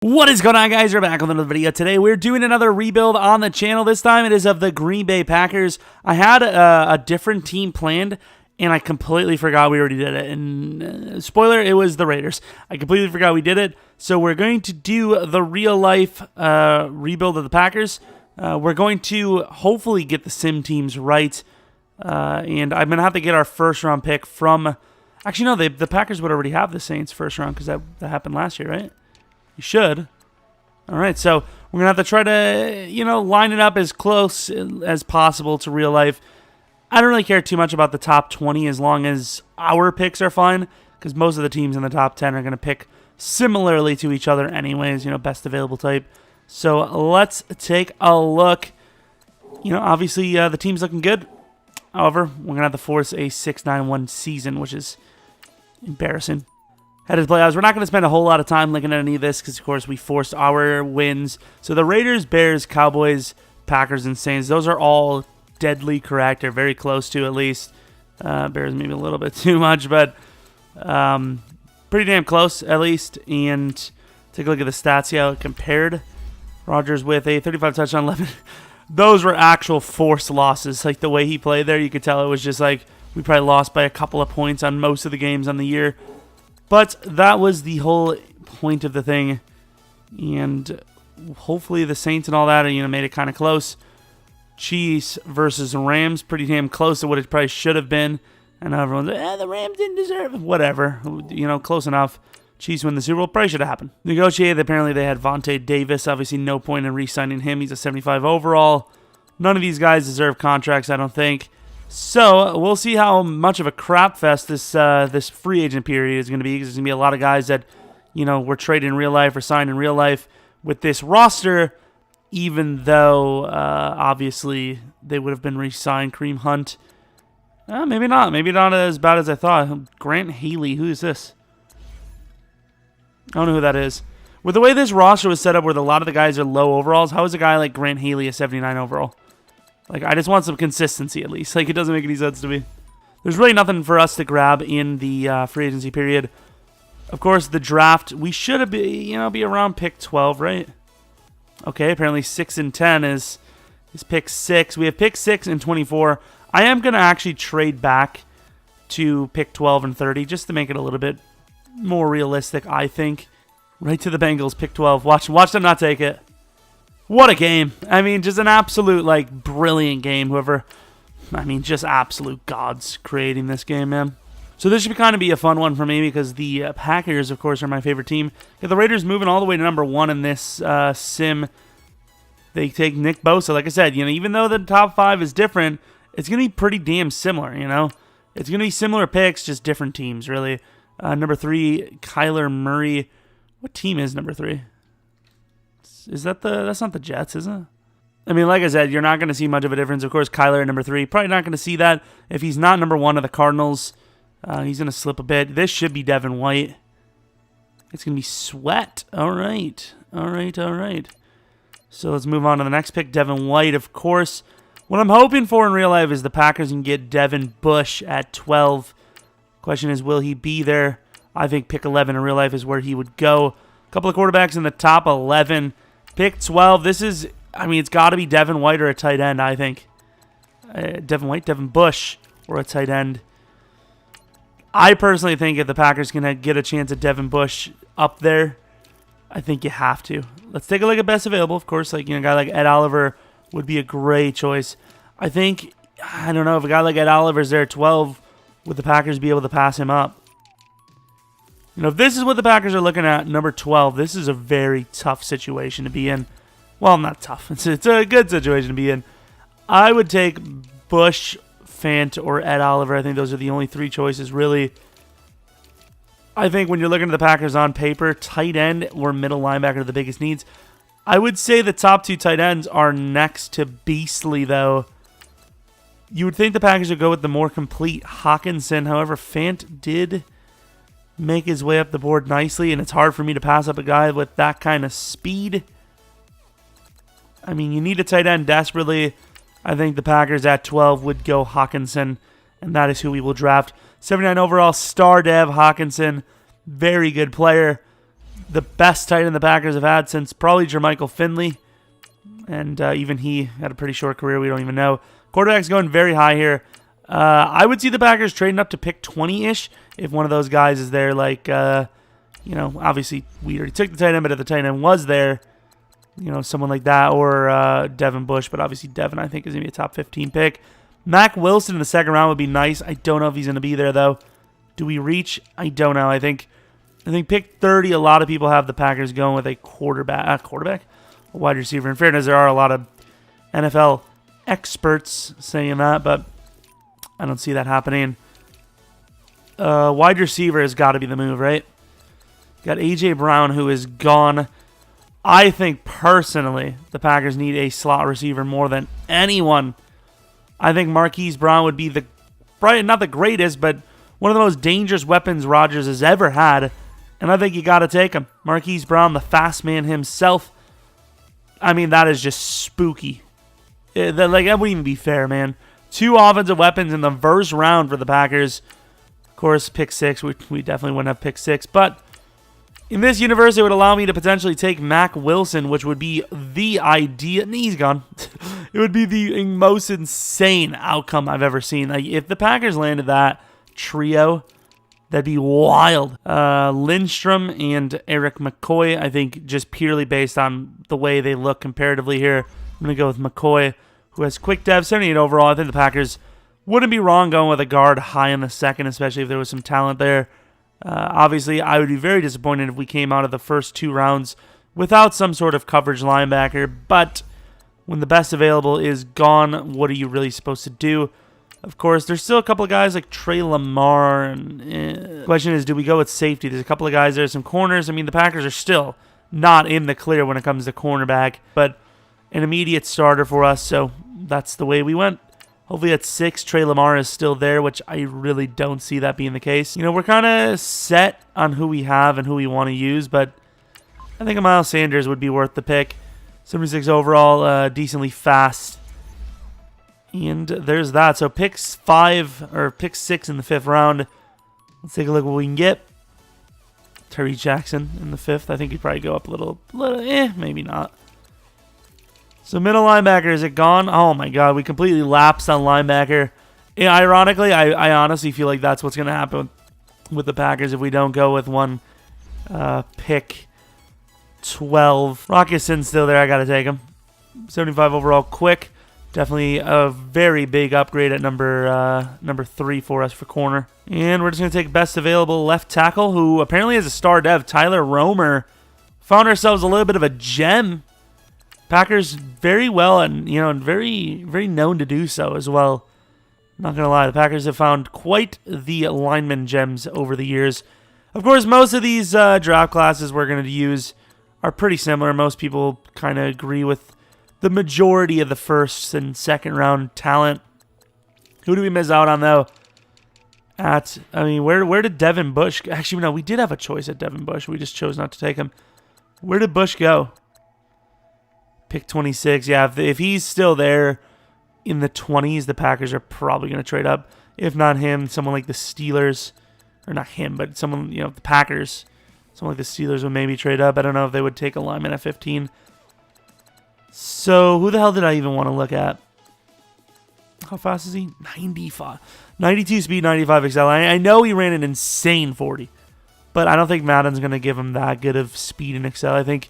What is going on, guys? We're back with another video. Today we're doing another rebuild on the channel. This time it is of the Green Bay Packers. I had a different team planned and I completely forgot we already did it. And spoiler, it was the Raiders. I completely forgot we did it. So we're going to do the real life rebuild of the Packers. We're going to hopefully get the sim teams right. And I'm going to have to get our first round pick from... Actually, no, the Packers would already have the Saints first round because that happened last year, right? You should. All right, so we're going to have to try to, line it up as close as possible to real life. I don't really care too much about the top 20 as long as our picks are fine, because most of the teams in the top 10 are going to pick similarly to each other anyways, best available type. So let's take a look. Obviously the team's looking good. However, we're going to have to force a 6-9-1 season, which is embarrassing. Headed to playoffs. We're not going to spend a whole lot of time looking at any of this because, of course, we forced our wins. So the Raiders, Bears, Cowboys, Packers, and Saints, those are all deadly correct, or very close to at least. Bears maybe a little bit too much, but pretty damn close at least. And take a look at the stats, see how it compared. Rodgers with a 35 touchdown, 11. Those were actual forced losses. Like the way he played there, you could tell it was just like we probably lost by a couple of points on most of the games on the year. But that was the whole point of the thing, and hopefully the Saints and all that, made it kind of close. Chiefs versus Rams, pretty damn close to what it probably should have been. And everyone's like, the Rams didn't deserve it. Whatever, close enough. Chiefs win the Super Bowl, probably should have happened. Negotiated, apparently they had Vontae Davis. Obviously no point in re-signing him. He's a 75 overall. None of these guys deserve contracts, I don't think. So we'll see how much of a crap fest this free agent period is going to be. Because there's going to be a lot of guys that, were traded in real life or signed in real life with this roster, even though obviously they would have been re-signed. Kareem Hunt, maybe not. Maybe not as bad as I thought. Grant Haley, who is this? I don't know who that is. With the way this roster was set up, where a lot of the guys are low overalls, how is a guy like Grant Haley a 79 overall? Like, I just want some consistency at least. Like, it doesn't make any sense to me. There's really nothing for us to grab in the free agency period. Of course, the draft, we should be around pick 12, right? Okay, apparently 6 and 10 is pick 6. We have pick 6 and 24. I am going to actually trade back to pick 12 and 30 just to make it a little bit more realistic, I think. Right to the Bengals, pick 12. Watch them not take it. What a game. I mean, just an absolute, brilliant game. Just absolute gods creating this game, man. So this should kind of be a fun one for me because the Packers, of course, are my favorite team. Get the Raiders moving all the way to number 1 in this sim. They take Nick Bosa. Like I said, even though the top 5 is different, it's going to be pretty damn similar, It's going to be similar picks, just different teams, really. Number 3, Kyler Murray. What team is number 3? Is that that's not the Jets, is it? I mean, like I said, you're not going to see much of a difference. Of course, Kyler at number 3. Probably not going to see that. If he's not number 1 of the Cardinals, he's going to slip a bit. This should be Devin White. It's going to be Sweat. All right. So let's move on to the next pick, Devin White, of course. What I'm hoping for in real life is the Packers can get Devin Bush at 12. Question is, will he be there? I think pick 11 in real life is where he would go. A couple of quarterbacks in the top 11. Pick 12. This is, it's got to be Devin White or a tight end, I think. Devin White, Devin Bush, or a tight end. I personally think if the Packers can get a chance at Devin Bush up there, I think you have to. Let's take a look at best available. Of course, a guy like Ed Oliver would be a great choice. I don't know, if a guy like Ed Oliver is there at 12, would the Packers be able to pass him up? If this is what the Packers are looking at, number 12, this is a very tough situation to be in. Well, not tough. It's a good situation to be in. I would take Bush, Fant, or Ed Oliver. I think those are the only 3 choices, really. I think when you're looking at the Packers on paper, tight end or middle linebacker are the biggest needs. I would say the top 2 tight ends are next to Beastly, though. You would think the Packers would go with the more complete Hockenson. However, Fant did make his way up the board nicely, and it's hard for me to pass up a guy with that kind of speed. You need a tight end desperately. I think the Packers at 12 would go Hockenson, and that is who we will draft. 79 overall, star dev Hockenson. Very good player. the best tight end the Packers have had since probably Jermichael Finley. And even he had a pretty short career. We don't even know. Quarterback's going very high here. I would see the Packers trading up to pick 20-ish if one of those guys is there. Like, obviously we already took the tight end, but if the tight end was there, someone like that, or Devin Bush. But obviously Devin, I think, is going to be a top 15 pick. Mac Wilson in the second round would be nice. I don't know if he's going to be there, though. Do we reach? I don't know. I think pick 30, a lot of people have the Packers going with a a wide receiver. In fairness, there are a lot of NFL experts saying that, but I don't see that happening. Wide receiver has got to be the move, right? Got A.J. Brown, who is gone. I think, personally, the Packers need a slot receiver more than anyone. I think Marquise Brown would be probably not the greatest, but one of the most dangerous weapons Rodgers has ever had, and I think you got to take him. Marquise Brown, the fast man himself. I mean, that is just spooky. That wouldn't even be fair, man. 2 offensive weapons in the first round for the Packers. Of course, pick 6. We definitely wouldn't have pick 6. But in this universe, it would allow me to potentially take Mac Wilson, which would be the idea. He's gone. It would be the most insane outcome I've ever seen. Like, if the Packers landed that trio, that'd be wild. Lindstrom and Eric McCoy, I think, just purely based on the way they look comparatively here. I'm going to go with McCoy, who has quick dev, 78 overall. I think the Packers wouldn't be wrong going with a guard high in the second, especially if there was some talent there. Obviously, I would be very disappointed if we came out of the first 2 rounds without some sort of coverage linebacker. But when the best available is gone, what are you really supposed to do? Of course, there's still a couple of guys like Trey Lamar. And the question is, do we go with safety? There's a couple of guys there, some corners. I mean, the Packers are still not in the clear when it comes to cornerback, but an immediate starter for us, so that's the way we went. Hopefully at 6, Trey Lamar is still there, which I really don't see that being the case. We're kind of set on who we have and who we want to use, but I think a Miles Sanders would be worth the pick. 76 overall, decently fast. And there's that. So pick 6 in the 5th round. Let's take a look at what we can get. Terry Jackson in the 5th. I think he'd probably go up a little, maybe not. So middle linebacker, is it gone? Oh my god, we completely lapsed on linebacker. Yeah, ironically, I honestly feel like that's what's going to happen with the Packers if we don't go with one. Pick 12. Hockenson's still there. I got to take him. 75 overall, quick. Definitely a very big upgrade at number 3 for us for corner. And we're just going to take best available left tackle, who apparently is a star dev, Tyler Romer. Found ourselves a little bit of a gem. Packers very well and very, very known to do so as well. Not going to lie, the Packers have found quite the lineman gems over the years. Of course, most of these draft classes we're going to use are pretty similar. Most people kind of agree with the majority of the first and second round talent. Who do we miss out on, though? Where did Devin Bush... Actually, no, we did have a choice at Devin Bush. We just chose not to take him. Where did Bush go? Pick 26. Yeah, if he's still there in the 20s, the Packers are probably going to trade up. If not him, someone like the Steelers. Or not him, but someone, the Packers. Someone like the Steelers would maybe trade up. I don't know if they would take a lineman at 15. So, who the hell did I even want to look at? How fast is he? 95. 92 speed, 95 XL. I know he ran an insane 40. But I don't think Madden's going to give him that good of speed in XL. I think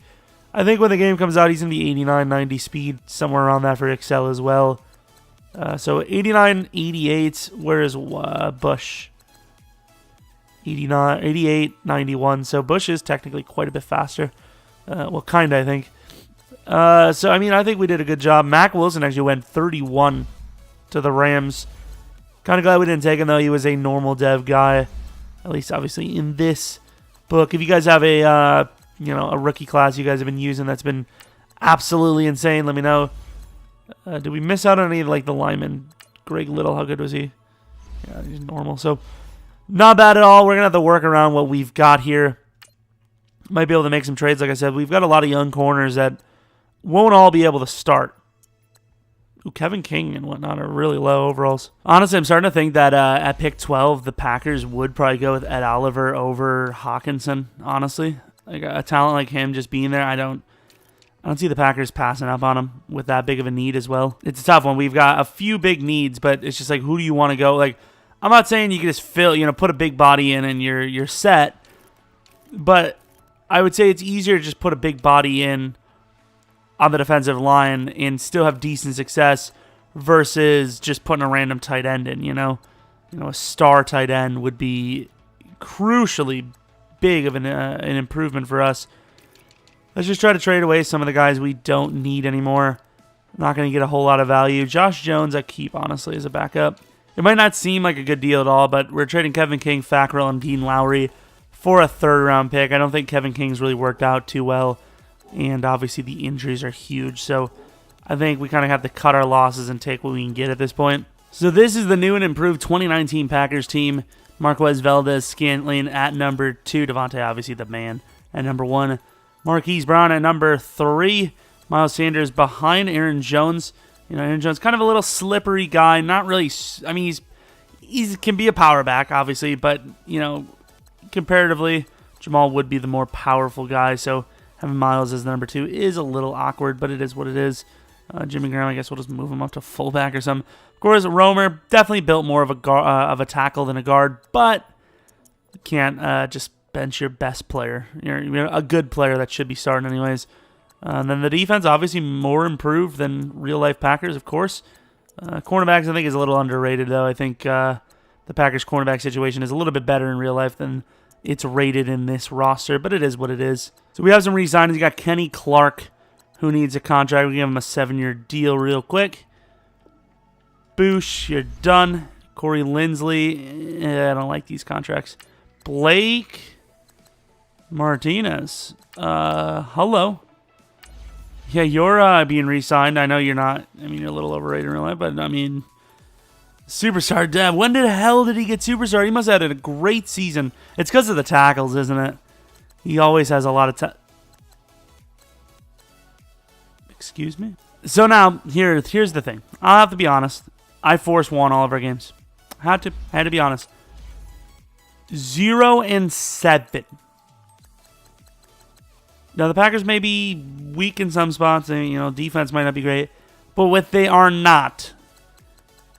when the game comes out, he's going to be 89, 90 speed, somewhere around that for XL as well. So 89, 88. Where is Bush? 89, 88, 91. So Bush is technically quite a bit faster. Kind of, I think. I think we did a good job. Mac Wilson actually went 31 to the Rams. Kind of glad we didn't take him, though. He was a normal dev guy, at least obviously in this book. If you guys have a rookie class you guys have been using that's been absolutely insane, let me know. Did we miss out on any like the lineman? Greg Little, how good was he? Yeah, he's normal. So not bad at all. We're gonna have to work around what we've got here. Might be able to make some trades. Like I said, we've got a lot of young corners that won't all be able to start. Ooh, Kevin King and whatnot are really low overalls. Honestly, I'm starting to think that at pick 12, the Packers would probably go with Ed Oliver over Hockenson, honestly. Like a talent like him just being there, I don't see the Packers passing up on him with that big of a need as well. It's a tough one. We've got a few big needs, but it's just like, who do you want to go? Like, I'm not saying you can just put a big body in and you're set, but I would say it's easier to just put a big body in on the defensive line and still have decent success versus just putting a random tight end in, a star tight end would be crucially big of an improvement for us. Let's just try to trade away some of the guys we don't need anymore. Not going to get a whole lot of value. Josh Jones I keep, honestly, as a backup. It might not seem like a good deal at all, but we're trading Kevin King, Fackrell, and Dean Lowry for a third-round pick. I don't think Kevin King's really worked out too well, and obviously the injuries are huge, so I think we kind of have to cut our losses and take what we can get at this point. So this is the new and improved 2019 Packers team. Marquez Valdez-Scantling at number 2. Devontae, obviously the man, at number 1. Marquise Brown at number 3. Miles Sanders behind Aaron Jones. Aaron Jones, kind of a little slippery guy. Not really. I mean, he can be a power back, obviously, but comparatively, Jamal would be the more powerful guy. So having Miles as the number 2 is a little awkward, but it is what it is. Jimmy Graham, I guess we'll just move him up to fullback or something. Of course, Romer definitely built more of a tackle than a guard, but you can't just bench your best player. You're a good player that should be starting anyways. And then the defense, obviously more improved than real-life Packers, of course. Cornerbacks, I think, is a little underrated, though. I think the Packers' cornerback situation is a little bit better in real life than it's rated in this roster, but it is what it is. So we have some re-signings. You got Kenny Clark, who needs a contract. We give him a 7-year deal real quick. Boosh, you're done. Corey Linsley, I don't like these contracts. Blake Martinez, hello. Yeah, you're being re-signed. I know you're not. I mean, you're a little overrated in real life, but I mean, superstar Dev. When the hell did he get superstar? He must have had a great season. It's because of the tackles, isn't it? He always has a lot of Excuse me? So now, here's the thing. I'll have to be honest. I forced won all of our games. Had to be honest. 0-7. Now, the Packers may be weak in some spots, and, defense might not be great. But what they are not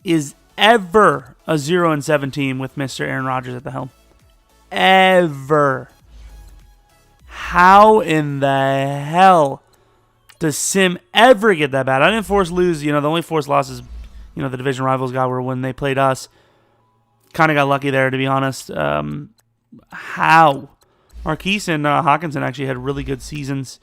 is ever a 0-7 team with Mr. Aaron Rodgers at the helm. Ever. How in the hell does Sim ever get that bad? I didn't force lose. The only forced losses, the division rivals got were when they played us. Kind of got lucky there, to be honest. How? Marquise and Hockenson actually had really good seasons.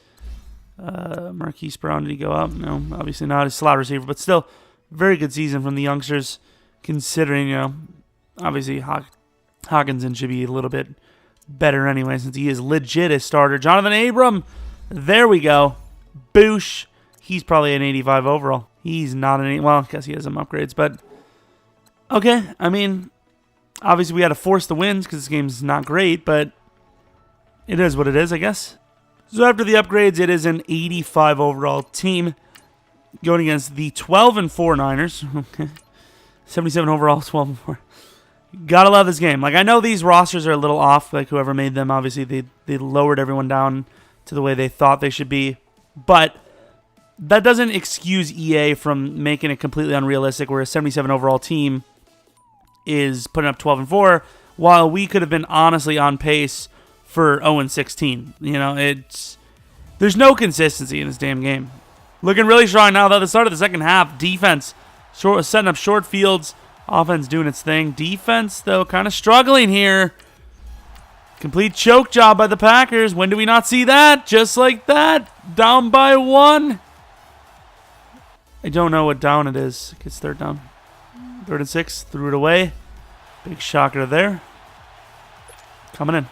Marquise Brown, did he go up? No, obviously not. He's a slot receiver, but still, very good season from the youngsters, considering, obviously Hockenson should be a little bit better anyway, since he is legit a starter. Jonathan Abram, there we go. Boosh. He's probably an 85 overall. He's not an 8. Well, I guess he has some upgrades, but okay. I mean, obviously we had to force the wins because this game's not great, but it is what it is, I guess. So after the upgrades, it is an 85 overall team going against the 12-4 Niners. Okay, 77 overall, 12-4. Gotta love this game. Like, I know these rosters are a little off. Like, whoever made them, obviously they lowered everyone down to the way they thought they should be. But that doesn't excuse EA from making it completely unrealistic, where a 77 overall team is putting up 12-4, while we could have been honestly on pace for 0-16. There's no consistency in this damn game. Looking really strong now, though. At the start of the second half, defense setting up short fields, offense doing its thing. Defense, though, kind of struggling here. Complete choke job by the Packers. When do we not see that? Just like that. Down by 1. I don't know what down it is. It's third down. 3rd and 6. Threw it away. Big shocker there. Coming in.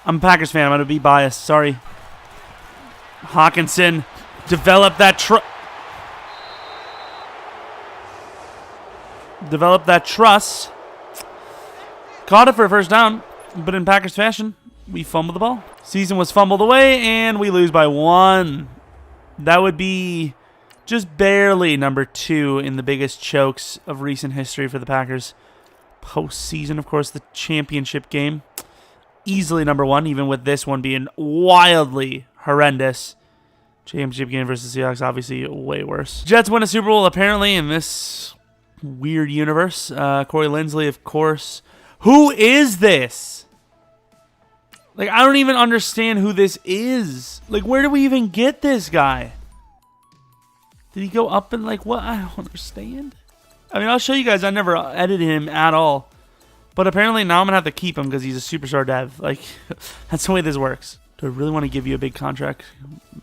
I'm a Packers fan. I'm going to be biased. Sorry. Hockenson developed that trust. Caught it for a first down, but in Packers fashion, we fumbled the ball. Season was fumbled away, and we lose by 1. That would be just barely number 2 in the biggest chokes of recent history for the Packers. Postseason, of course, the championship game. easily number 1, even with this one being wildly horrendous. Championship game versus Seahawks, obviously way worse. Jets win a Super Bowl, apparently, in this weird universe. Corey Linsley, of course. Who is this? Like, I don't even understand who this is. Like, where do we even get this guy? Did he go up and, like, what? I don't understand. I mean, I'll show you guys. I never edited him at all. But apparently now I'm going to have to keep him because he's a superstar dev. Like, that's the way this works. Do I really want to give you a big contract?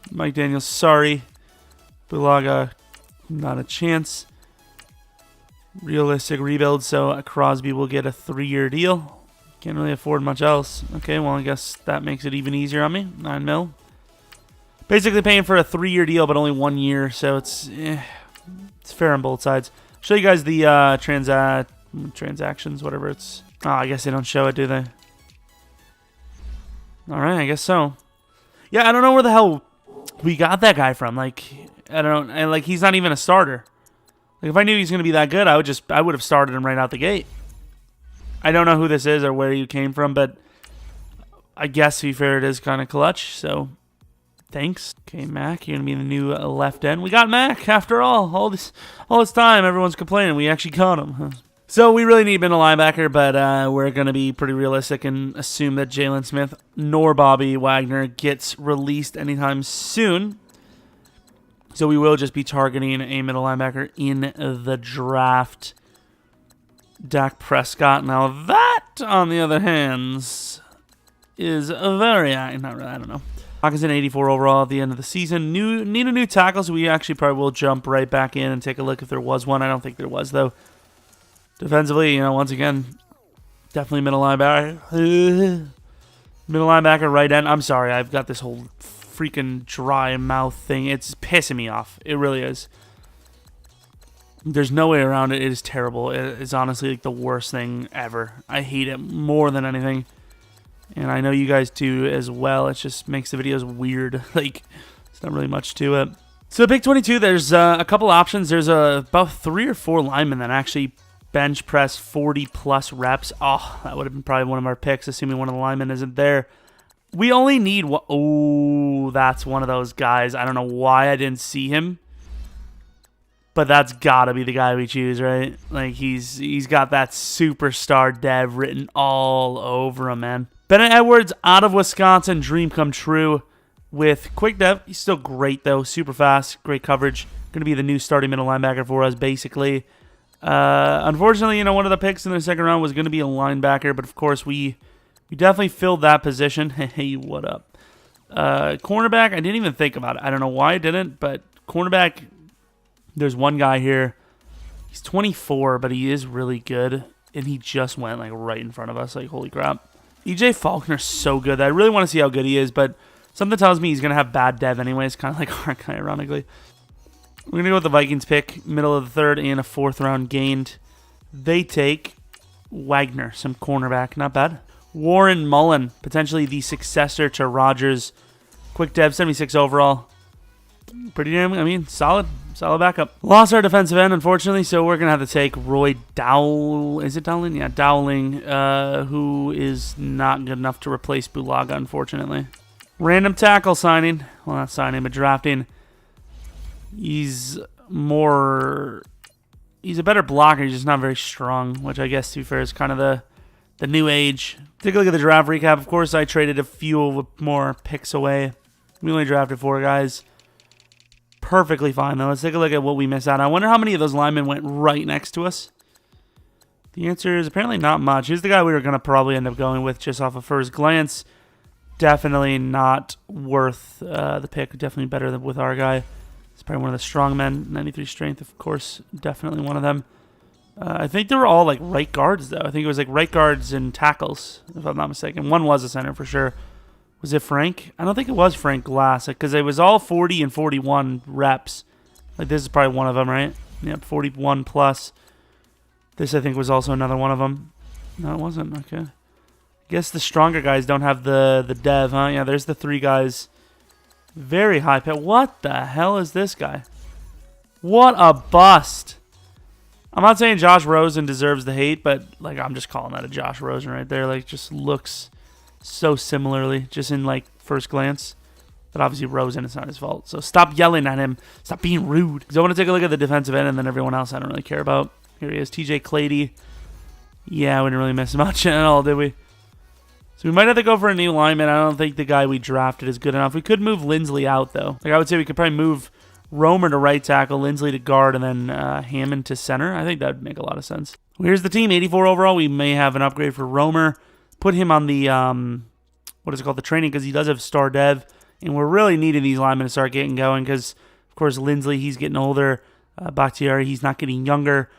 Mike Daniels, sorry. Bulaga, not a chance. Realistic rebuild, so Crosby will get a 3-year deal. Can't really afford much else. Okay, well, I guess that makes it even easier on me. 9 mil. Basically paying for a 3-year deal, but only 1 year, so it's fair on both sides. Show you guys the transactions, whatever it's. Oh, I guess they don't show it, do they? All right, I guess so. Yeah, I don't know where the hell we got that guy from. Like, I don't. And like, he's not even a starter. Like, if I knew he was going to be that good, I would have started him right out the gate. I don't know who this is or where you came from, but I guess to be fair, it is kind of clutch. So, thanks. Okay, Mac, you're gonna be the new left end. We got Mac after all this time. Everyone's complaining. We actually caught him. So we really need middle linebacker, but we're gonna be pretty realistic and assume that Jalen Smith nor Bobby Wagner gets released anytime soon. So we will just be targeting a middle linebacker in the draft. Dak Prescott. Now that, on the other hand, is very, not really, I don't know. Hockenson 84 overall at the end of the season. Need a new tackle, so we actually probably will jump right back in and take a look if there was one. I don't think there was, though. Defensively, you know, once again, definitely middle linebacker. Middle linebacker, right end. I'm sorry, I've got this whole freaking dry mouth thing. It's pissing me off. It really is. There's no way around it. It is terrible. It's honestly like the worst thing ever. I hate it more than anything. And I know you guys do as well. It just makes the videos weird. Like, it's not really much to it. So pick 22, there's a couple options. There's about 3 or 4 linemen that actually bench press 40-plus reps. Oh, that would have been probably one of our picks, assuming one of the linemen isn't there. We only need one. Oh, that's one of those guys. I don't know why I didn't see him. But that's got to be the guy we choose, right? Like, he's got that superstar dev written all over him, man. Bennett Edwards out of Wisconsin, dream come true with quick dev. He's still great, though. Super fast, great coverage. Going to be the new starting middle linebacker for us, basically. Unfortunately, you know, one of the picks in the second round was going to be a linebacker, but of course we definitely filled that position. Hey, what up? Cornerback, I didn't even think about it. I don't know why I didn't, but cornerback, there's one guy here. He's 24, but he is really good, and he just went like right in front of us. Like, holy crap. EJ Faulkner's so good that I really want to see how good he is, but something tells me he's going to have bad dev anyways, kind of like our guy, ironically. We're going to go with the Vikings pick, middle of the third, and a 4th round gained. They take Wagner, some cornerback, not bad. Warren Mullen, potentially the successor to Rodgers. Quick dev, 76 overall. Pretty damn, I mean, solid backup. Lost our defensive end, unfortunately, so we're going to have to take Roy Dowling. Is it Dowling? Yeah, Dowling, who is not good enough to replace Bulaga, unfortunately. Random tackle signing. Well, not signing, but drafting. He's a better blocker. He's just not very strong, which I guess, to be fair, is kind of the new age. Take a look at the draft recap. Of course, I traded a few more picks away. We only drafted 4 guys. Perfectly fine, though. Let's take a look at what we missed out. I wonder how many of those linemen went right next to us. The answer is apparently not much. Here's the guy we were going to probably end up going with just off of first glance. Definitely not worth the pick. Definitely better than with our guy. It's probably one of the strong men. 93 strength, of course. Definitely one of them. I think they were all like right guards, though. I think it was like right guards and tackles, if I'm not mistaken. One was a center for sure. Was it Frank? I don't think it was Frank Glass, because it was all 40 and 41 reps. Like, this is probably one of them, right? Yep, 41 plus. This, I think, was also another one of them. No, it wasn't. Okay. Guess the stronger guys don't have the dev, huh? Yeah, there's the 3 guys. Very high pick. What the hell is this guy? What a bust. I'm not saying Josh Rosen deserves the hate, but, like, I'm just calling that a Josh Rosen right there. Like, just looks so similarly, just in like first glance. But obviously Rosen, it's not his fault. So stop yelling at him. Stop being rude. Because I want to take a look at the defensive end and then everyone else I don't really care about. Here he is, TJ Clady. Yeah, we didn't really miss much at all, did we? So we might have to go for a new lineman. I don't think the guy we drafted is good enough. We could move Linsley out, though. Like I would say we could probably move Romer to right tackle, Linsley to guard, and then Hammond to center. I think that would make a lot of sense. Well, here's the team, 84 overall. We may have an upgrade for Romer. Put him on the, what is it called, the training, because he does have star dev. And we're really needing these linemen to start getting going because, of course, Linsley, he's getting older. Bakhtiari, he's not getting younger.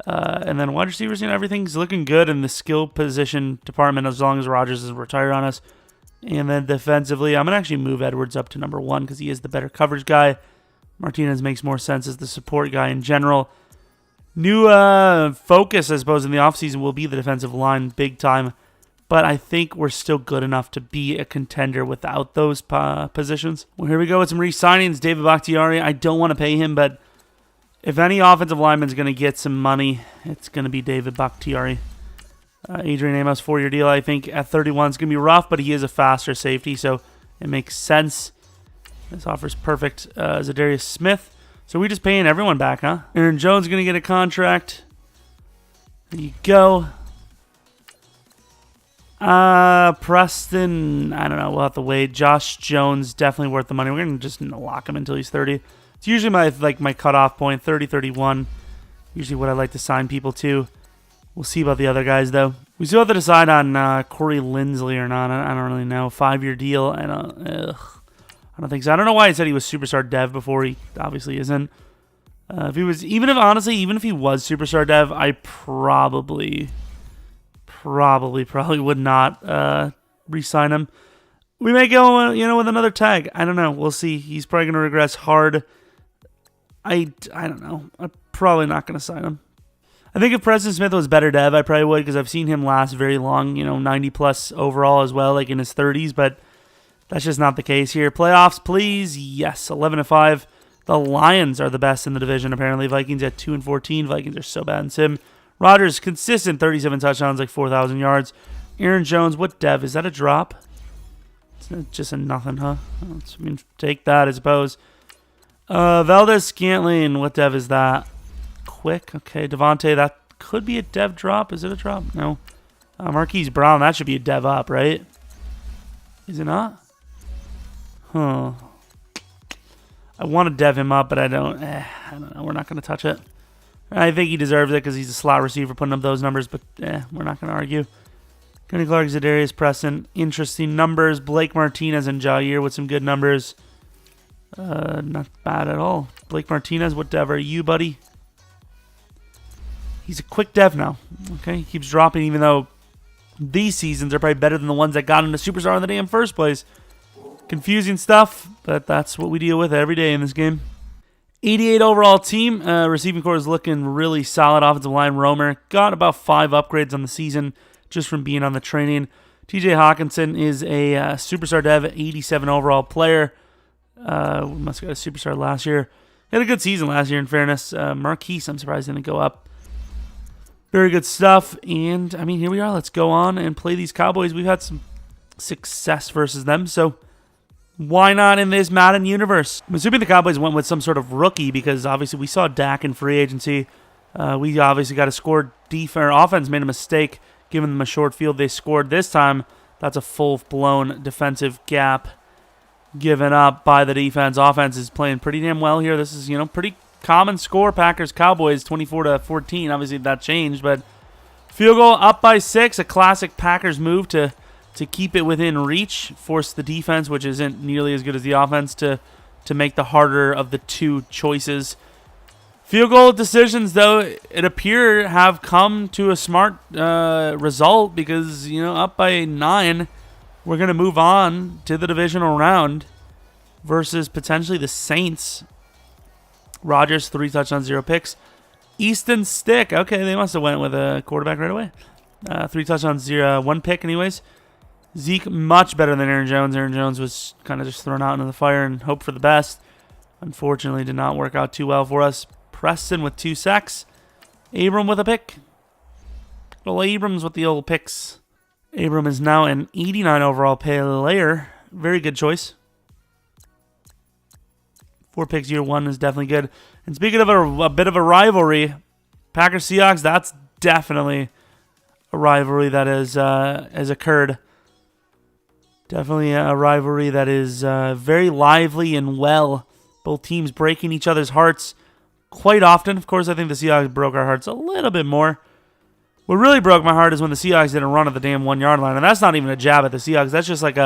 And then wide receivers, everything's looking good in the skill position department as long as Rodgers is retired on us. And then defensively, I'm going to actually move Edwards up to number 1 because he is the better coverage guy. Martinez makes more sense as the support guy in general. New focus, I suppose, in the offseason will be the defensive line big time. But I think we're still good enough to be a contender without those positions. Well, here we go with some re-signings. David Bakhtiari, I don't want to pay him, but if any offensive lineman is going to get some money, it's going to be David Bakhtiari. Adrian Amos, 4-year deal, I think at 31 is going to be rough, but he is a faster safety, so it makes sense. This offer's perfect. Zadarius Smith. So we're just paying everyone back, huh? Aaron Jones is going to get a contract. There you go. Preston, I don't know. We'll have to wait. Josh Jones, definitely worth the money. We're going to just lock him until he's 30. It's usually my cutoff point, 30, 31. Usually what I like to sign people to. We'll see about the other guys, though. We still have to decide on Corey Linsley or not. I don't really know. 5-year deal. I don't think so. I don't know why I said he was superstar dev before. He obviously isn't. If he was, even if he was superstar dev, I probably would not re-sign him. We may go, with another tag. I don't know. We'll see. He's probably going to regress hard. I don't know. I'm probably not going to sign him. I think if Preston Smith was better dev, I probably would because I've seen him last very long, 90-plus overall as well, like in his 30s, but that's just not the case here. Playoffs, please. Yes, 11-5. The Lions are the best in the division, apparently. Vikings at 2-14. Vikings are so bad in sim. Rodgers, consistent 37 touchdowns, like 4,000 yards. Aaron Jones, what dev? Is that a drop? It's just a nothing, huh? Take that, I suppose. Valdez Scantling, what dev is that? Quick. Okay, Devontae, that could be a dev drop. Is it a drop? No. Marquise Brown, that should be a dev up, right? Is it not? Huh. I want to dev him up, but I don't know. We're not going to touch it. I think he deserves it because he's a slot receiver putting up those numbers, but we're not going to argue. Kenny Clark, Zadarius Preston, interesting numbers. Blake Martinez and Jair with some good numbers. Not bad at all. Blake Martinez, what dev are you, buddy? He's a quick dev now. Okay, he keeps dropping even though these seasons are probably better than the ones that got him to superstar in the damn first place. Confusing stuff, but that's what we deal with every day in this game. 88 overall team. Receiving core is looking really solid. Offensive line, Romer. Got about 5 upgrades on the season just from being on the training. TJ Hockenson is a superstar dev, 87 overall player. Must have got a superstar last year. He had a good season last year, in fairness. Marquise, I'm surprised didn't go up. Very good stuff. And, here we are. Let's go on and play these Cowboys. We've had some success versus them, so why not in this Madden universe? I'm assuming the Cowboys went with some sort of rookie because obviously we saw Dak in free agency. We obviously got a score. Offense made a mistake, giving them a short field. They scored this time. That's a full-blown defensive gap given up by the defense. Offense is playing pretty damn well here. This is, pretty common score. Packers-Cowboys, 24-14. Obviously that changed, but field goal up by 6. A classic Packers move to keep it within reach, force the defense, which isn't nearly as good as the offense, to make the harder of the two choices. Field goal decisions, though, it appear have come to a smart result because, up by 9, we're going to move on to the divisional round versus potentially the Saints. Rodgers, 3 touchdowns, 0 picks. Easton Stick, okay, they must have went with a quarterback right away. 3 touchdowns, 1 pick anyways. Zeke, much better than Aaron Jones. Aaron Jones was kind of just thrown out into the fire and hope for the best. Unfortunately, did not work out too well for us. Preston with 2 sacks. Abram with a pick. Little Abrams with the old picks. Abram is now an 89 overall player. Very good choice. 4 picks year 1 is definitely good. And speaking of a bit of a rivalry, Packers-Seahawks, that's definitely a rivalry that has occurred. Definitely a rivalry that is very lively and well. Both teams breaking each other's hearts quite often. Of course, I think the Seahawks broke our hearts a little bit more. What really broke my heart is when the Seahawks didn't run at the damn 1-yard line. And that's not even a jab at the Seahawks. That's just like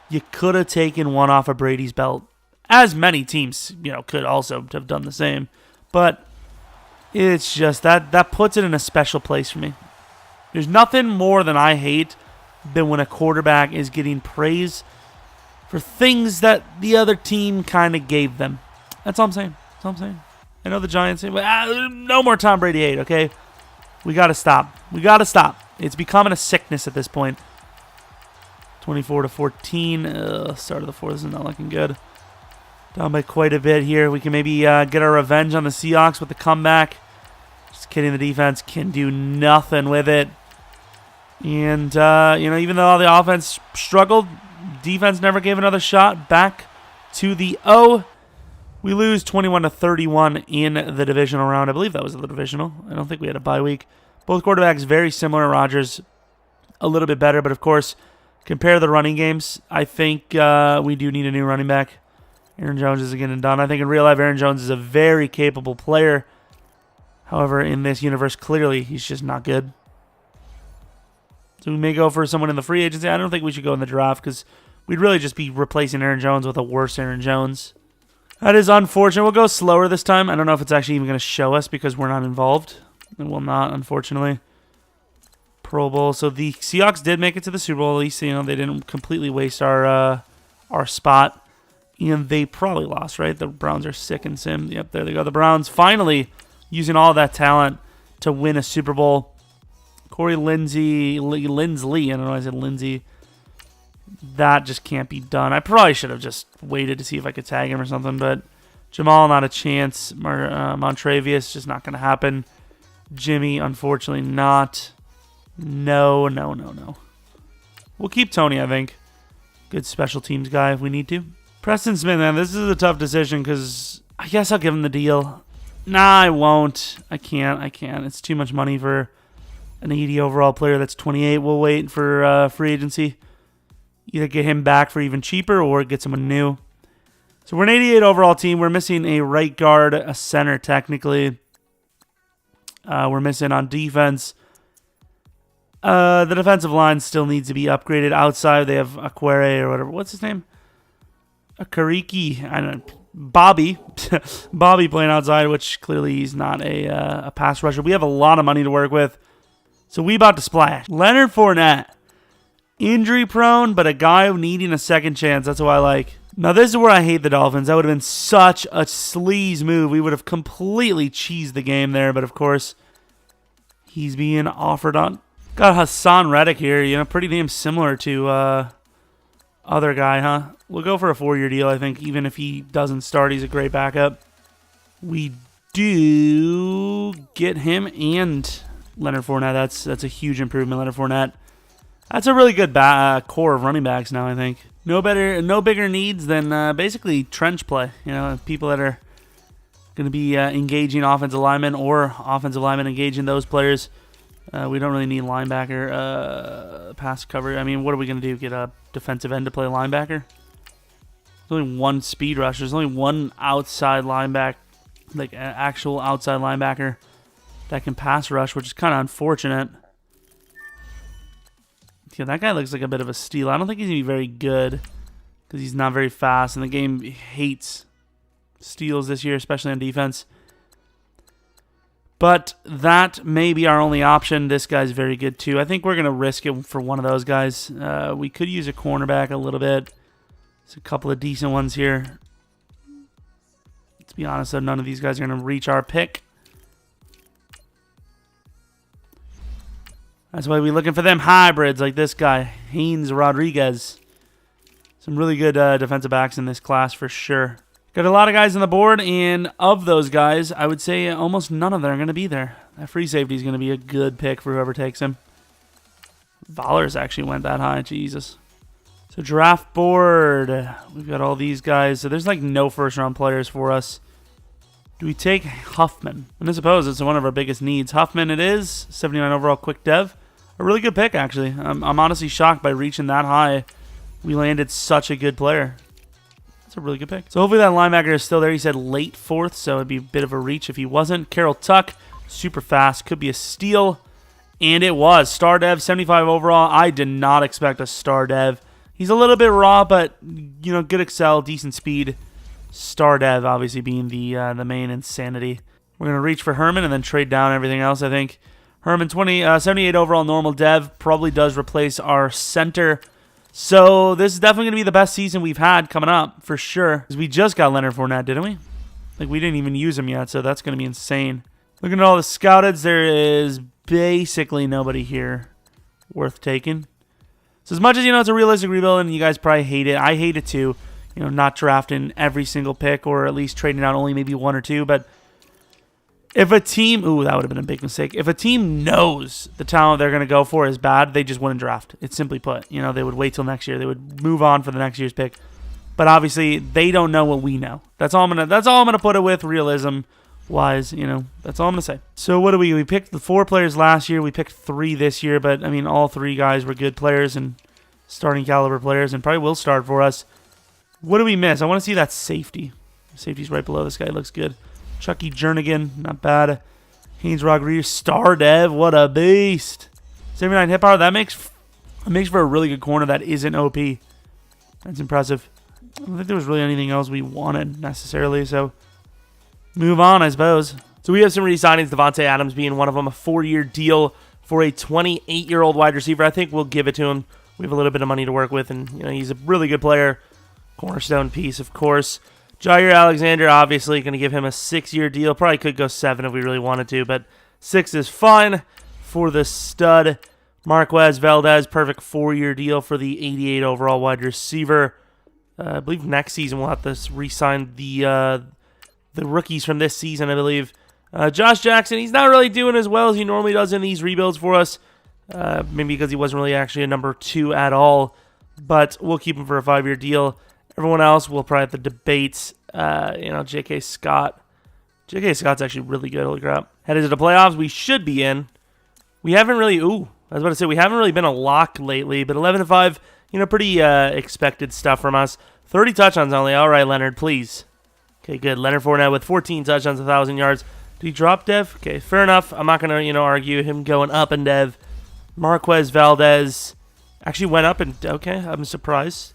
you could have taken one off of Brady's belt. As many teams, could also have done the same. But it's just that puts it in a special place for me. There's nothing more than I hate than when a quarterback is getting praise for things that the other team kind of gave them. That's all I'm saying. I know the Giants say, no more Tom Brady hate, okay? We got to stop. It's becoming a sickness at this point. 24-14. Start of the fourth is not looking good. Down by quite a bit here. We can maybe get our revenge on the Seahawks with the comeback. Just kidding. The defense can do nothing with it. And, even though the offense struggled, defense never gave another shot. Back to the O. We lose 21-31 in the divisional round. I believe that was the divisional. I don't think we had a bye week. Both quarterbacks very similar. Rodgers a little bit better, but of course, compare the running games. I think we do need a new running back. Aaron Jones is getting done. I think in real life, Aaron Jones is a very capable player. However, in this universe, clearly, he's just not good. So we may go for someone in the free agency. I don't think we should go in the draft because we'd really just be replacing Aaron Jones with a worse Aaron Jones. That is unfortunate. We'll go slower this time. I don't know if it's actually even going to show us because we're not involved. It will not, unfortunately. Pro Bowl. So the Seahawks did make it to the Super Bowl. At least, they didn't completely waste our spot. And they probably lost, right? The Browns are sick and sim. Yep, there they go. The Browns finally using all that talent to win a Super Bowl. Corey Linsley. I don't know why I said Lindsey. That just can't be done. I probably should have just waited to see if I could tag him or something, but Jamal, not a chance. Montrevious, just not going to happen. Jimmy, unfortunately not. No. We'll keep Tony, I think. Good special teams guy if we need to. Preston Smith, man, this is a tough decision because I guess I'll give him the deal. Nah, I won't. I can't. It's too much money for an 80 overall player that's 28. We'll wait for free agency. Either get him back for even cheaper or get someone new. So we're an 88 overall team. We're missing a right guard, a center technically. We're missing on defense. The defensive line still needs to be upgraded. Outside, they have Aquere or whatever. What's his name? Akariki. I don't know. Bobby. Bobby playing outside, which clearly he's not a pass rusher. We have a lot of money to work with. So we about to splash. Leonard Fournette. Injury prone, but a guy needing a second chance. That's what I like. Now, this is where I hate the Dolphins. That would have been such a sleaze move. We would have completely cheesed the game there, but of course, he's being offered on. Got Hassan Reddick here, pretty damn similar to other guy, huh? We'll go for a 4-year deal, I think. Even if he doesn't start, he's a great backup. We do get him and Leonard Fournette. That's a huge improvement, Leonard Fournette. That's a really good core of running backs now, I think. No bigger needs than basically trench play. People that are going to be engaging offensive linemen or offensive linemen engaging those players. We don't really need linebacker pass cover. I mean, what are we going to do? Get a defensive end to play linebacker? There's only one speed rush. There's only one outside linebacker, like an actual outside linebacker that can pass rush, which is kind of unfortunate. Yeah, that guy looks like a bit of a steal. I don't think he's going to be very good because he's not very fast, and the game hates steals this year, especially on defense. But that may be our only option. This guy's very good, too. I think we're going to risk it for one of those guys. We could use a cornerback a little bit. There's a couple of decent ones here. Let's be honest, though, none of these guys are going to reach our pick. That's why we're looking for them hybrids like this guy, Haynes Rodriguez. Some really good defensive backs in this class for sure. Got a lot of guys on the board, and of those guys, I would say almost none of them are going to be there. That free safety is going to be a good pick for whoever takes him. Valor's actually went that high. Jesus. So draft board. We've got all these guys. So there's like no first-round players for us. Do we take Huffman? And I suppose it's one of our biggest needs. Huffman it is. 79 overall quick dev. A really good pick, actually. I'm honestly shocked by reaching that high. We landed such a good player. That's a really good pick. So hopefully that linebacker is still there. He said late 4th, so it'd be a bit of a reach if he wasn't. Carroll Tuck, super fast. Could be a steal. And it was. Star dev, 75 overall. I did not expect a star dev. He's a little bit raw, but, you know, good excel, decent speed. Star dev, obviously, being the main insanity. We're going to reach for Herman and then trade down everything else, I think. Herman, 78 overall normal dev. Probably does replace our center. So this is definitely going to be the best season we've had coming up, for sure. Because we just got Leonard Fournette, didn't we? Like, we didn't even use him yet, so that's going to be insane. Looking at all the scouteds, there is basically nobody here worth taking. So as much as, you know, it's a realistic rebuild and you guys probably hate it, I hate it too. You know, not drafting every single pick or at least trading out only maybe 1 or 2. But if a team, ooh, that would have been a big mistake. If a team knows the talent they're going to go for is bad, they just wouldn't draft. It's simply put. You know, they would wait till next year. They would move on for the next year's pick. But obviously, they don't know what we know. That's all I'm gonna put it with, realism-wise. You know, that's all I'm gonna say. So what do we picked the 4 players last year. We picked 3 this year. But I mean, all 3 guys were good players and starting caliber players, and probably will start for us. What do we miss? I want to see that safety. Safety's right below this guy. Looks good. Chucky Jernigan, not bad. Haynes Rodriguez, star dev, what a beast. 79 hit power, that makes for a really good corner that isn't OP. That's impressive. I don't think there was really anything else we wanted necessarily, so move on, I suppose. So we have some re-signings, Devontae Adams being one of them, a 4-year deal for a 28-year-old wide receiver. I think we'll give it to him. We have a little bit of money to work with, and you know he's a really good player. Cornerstone piece, of course. Jair Alexander, obviously, going to give him a 6-year deal. Probably could go 7 if we really wanted to, but 6 is fine for the stud. Marquez Valdez, perfect 4-year deal for the 88 overall wide receiver. I believe next season we'll have to re-sign the rookies from this season, I believe. Josh Jackson, he's not really doing as well as he normally does in these rebuilds for us. Maybe because he wasn't really actually a number 2 at all, but we'll keep him for a 5-year deal. Everyone else will probably have to debate, you know, J.K. Scott. J.K. Scott's actually really good. Holy crap. Headed to the playoffs, we should be in. We haven't really, we haven't really been a lock lately, but 11-5, you know, pretty expected stuff from us. 30 touchdowns only. All right, Leonard, please. Okay, good. Leonard Fournette with 14 touchdowns, 1,000 yards. Did he drop dev? Okay, fair enough. I'm not going to, you know, argue him going up in dev. Marquez Valdez actually went up, and okay, I'm surprised.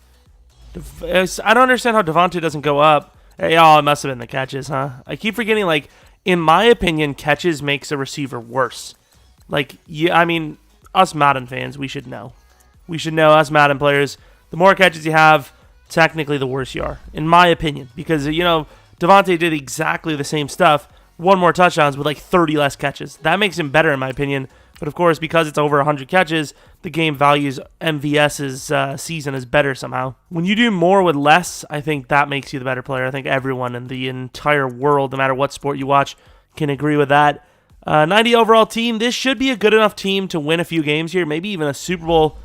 I don't understand how Devontae doesn't go up. Oh, it must have been the catches, huh? I keep forgetting, like, in my opinion, catches makes a receiver worse. Like, yeah, I mean, us Madden fans, we should know. We should know, us Madden players, the more catches you have, technically the worse you are, in my opinion. Because, you know, Devontae did exactly the same stuff, 1 more touchdowns with, like, 30 less catches. That makes him better, in my opinion. But, of course, because it's over 100 catches, the game values MVS's season as better somehow. When you do more with less, I think that makes you the better player. I think everyone in the entire world, no matter what sport you watch, can agree with that. 90 overall team. This should be a good enough team to win a few games here, maybe even a Super Bowl.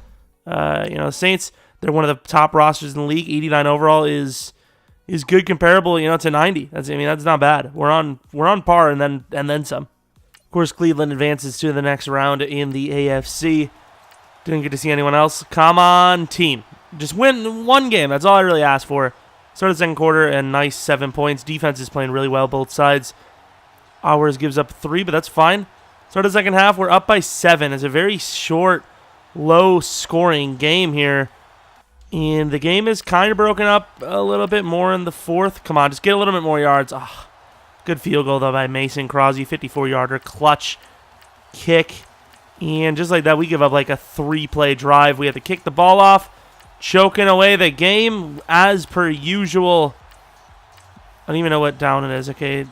You know, the Saints, they're one of the top rosters in the league. 89 overall is good comparable, you know, to 90. That's not bad. We're on par and then some. Of course, Cleveland advances to the next round in the AFC. Didn't get to see anyone else. Come on, team. Just win 1 game. That's all I really asked for. Started the second quarter and nice 7 points. Defense is playing really well, both sides. Ours gives up 3, but that's fine. Started the second half. We're up by 7. It's a very short, low-scoring game here. And the game is kind of broken up a little bit more in the 4th. Come on, just get a little bit more yards. Good field goal, though, by Mason Crosby. 54-yarder, clutch kick. And just like that, we give up like a 3-play drive. We have to kick the ball off, choking away the game as per usual. I don't even know what down it is. Okay,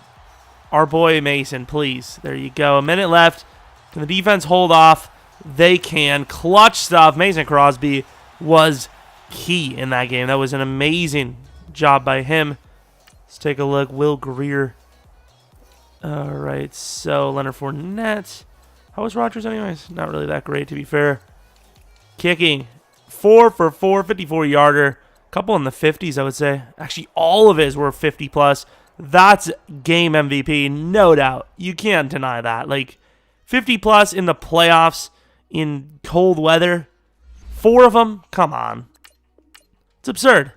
our boy Mason, please. There you go. A minute left. Can the defense hold off? They can. Clutch stuff. Mason Crosby was key in that game. That was an amazing job by him. Let's take a look. Will Greer. All right, so Leonard Fournette. How was Rodgers anyways? Not really that great, to be fair. Kicking, 4 for 4, 54-yarder. A couple in the 50s, I would say. Actually, all of his were 50-plus. That's game MVP, no doubt. You can't deny that. Like, 50-plus in the playoffs in cold weather. 4 of them? Come on. It's absurd.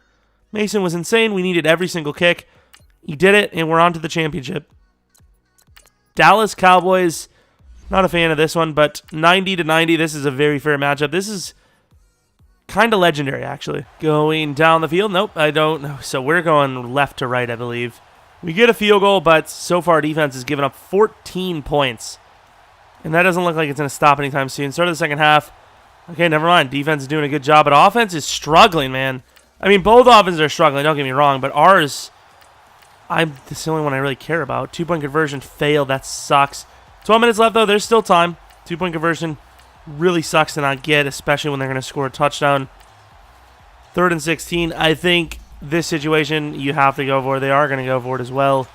Mason was insane. We needed every single kick. He did it, and we're on to the championship. Dallas Cowboys, not a fan of this one, but 90-90, this is a very fair matchup. This is kind of legendary, actually. Going down the field? Nope, I don't know. So we're going left to right, I believe. We get a field goal, but so far defense has given up 14 points. And that doesn't look like it's going to stop anytime soon. Start of the second half. Okay, never mind. Defense is doing a good job, but offense is struggling, man. I mean, both offenses are struggling, don't get me wrong, but ours, this is the only one I really care about. 2-point conversion failed. That sucks. 12 minutes left, though. There's still time. 2-point conversion really sucks to not get, especially when they're going to score a touchdown. 3rd and 16. I think this situation, you have to go for it. They are going to go for it as well.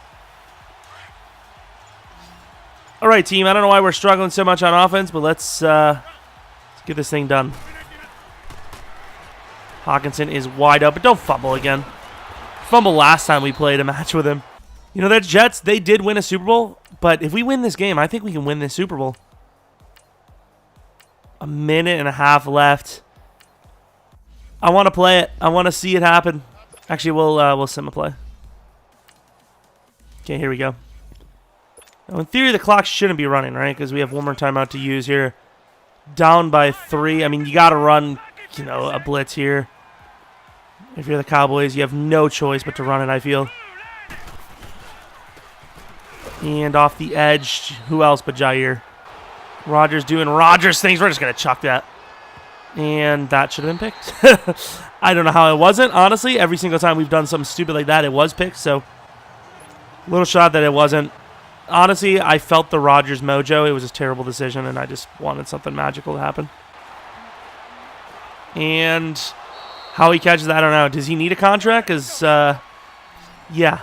All right, team. I don't know why we're struggling so much on offense, but let's get this thing done. Hockenson is wide open. Don't fumble again. Fumble last time we played a match with him. You know, that Jets, they did win a Super Bowl, but if we win this game, I think we can win this Super Bowl. A minute and a half left. I want to play it. I want to see it happen. Actually, we'll sim a play. Okay, here we go. Now, in theory, the clock shouldn't be running, right? Because we have one more timeout to use here. Down by 3. I mean, you got to run, you know, a blitz here. If you're the Cowboys, you have no choice but to run it, I feel. And off the edge, who else but Jair? Rodgers doing Rodgers things. We're just going to chuck that. And that should have been picked. I don't know how it wasn't, honestly. Every single time we've done something stupid like that, it was picked. So, little shot that it wasn't. Honestly, I felt the Rodgers mojo. It was a terrible decision, and I just wanted something magical to happen. And how he catches that, I don't know. Does he need a contract? Because, yeah.